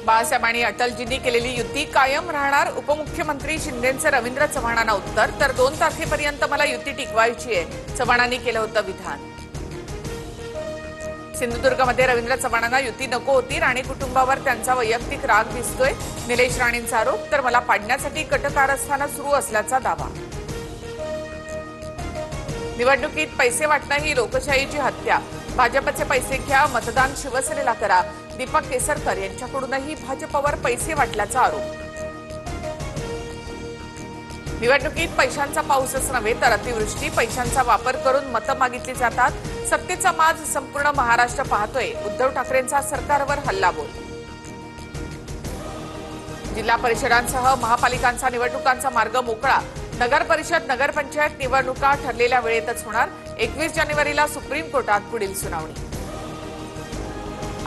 बाळासाहेब आणि अटलजींनी केलेली युती कायम राहणार. उपमुख्यमंत्री शिंदेंचं रवींद्र चव्हाणांना उत्तर. तर 2 तारखेपर्यंत मला युती टिकवायची आहे, चव्हाणांनी केलं होतं विधान. सिंधुदुर्गमध्ये रवींद्र चव्हाणांना युती नको होती. राणे कुटुंबावर त्यांचा वैयक्तिक राग दिसतोय, निलेश राणेंचा आरोप. तर मला पाडण्यासाठी कट कारस्थानं सुरू असल्याचा दावा. निवडणुकीत पैसे वाटणं ही लोकशाहीची हत्या. भाजपचे पैसे घ्या, मतदान शिवसेनेला करा. दीपक केसरकर यांच्याकडूनही भाजपवर पैसे वाटल्याचा आरोप. निवडणुकीत पैशांचा पाऊसच नव्हे तर अतिवृष्टी, पैशांचा वापर करून मतं मागितली जातात. सत्तेचा माज संपूर्ण महाराष्ट्र पाहतोय. उद्धव ठाकरेंचा सरकारवर हल्लाबोल. जिल्हा परिषदांसह महापालिकांचा निवडणुकांचा मार्ग मोकळा. नगर परिषद नगरपंचायत निवडणुका ठरलेल्या वेळेतच होणार. 21 जानेवारीला सुप्रीम कोर्टात पुढील सुनावणी.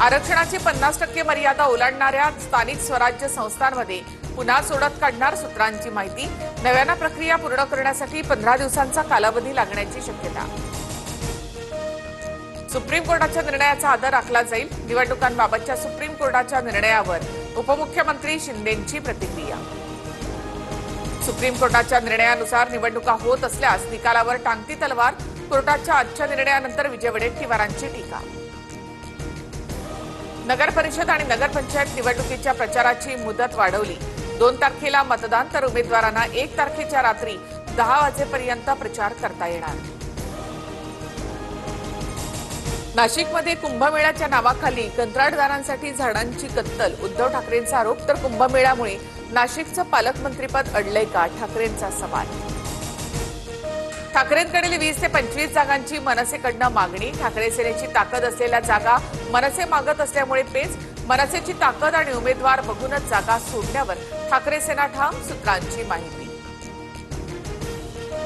आरक्षणाची 50% मर्यादा ओलांडणाऱ्या स्थानिक स्वराज्य संस्थांमध्ये पुन्हा सोडत काढणार. सूत्रांची माहिती. नव्यानं प्रक्रिया पूर्ण करण्यासाठी 15 दिवसांचा कालावधी लागण्याची शक्यता. सुप्रीम कोर्टाच्या निर्णयाचा आदर राखला जाईल. निवडणुकांबाबतच्या सुप्रीम कोर्टाच्या निर्णयावर उपमुख्यमंत्री शिंदेंची प्रतिक्रिया. सुप्रीम कोर्टाच्या निर्णयानुसार निवडणुका होत असल्यास निकालावर टांगती तलवार. कोर्टाच्या आजच्या निर्णयानंतर विजय वडेट्टीवारांची टीका. नगर परिषद आणि नगरपंचायत निवडणुकीच्या प्रचाराची मुदत वाढवली. 2 तारखेला मतदान, तर उमेदवारांना 1 तारखेच्या रात्री 10 वाजेपर्यंत प्रचार करता येणार. नाशिकमध्ये कुंभमेळ्याच्या नावाखाली कंत्राटदारांसाठी झाडांची कत्तल. उद्धव ठाकरेंचा आरोप. तर कुंभमेळ्यामुळे नाशिकचं पालकमंत्रीपद अडलंय का, ठाकरेंचा सवाल. ठाकरेंकडील 20 ते 25 जागांची मनसेकडनं मागणी. ठाकरे सेनेची ताकद असलेल्या जागा मनसे मागत असल्यामुळे पेच. मनसेची ताकद आणि उमेदवार बघूनच जागा सोडण्यावर ठाकरे सेना ठाम. सूत्रांची माहिती.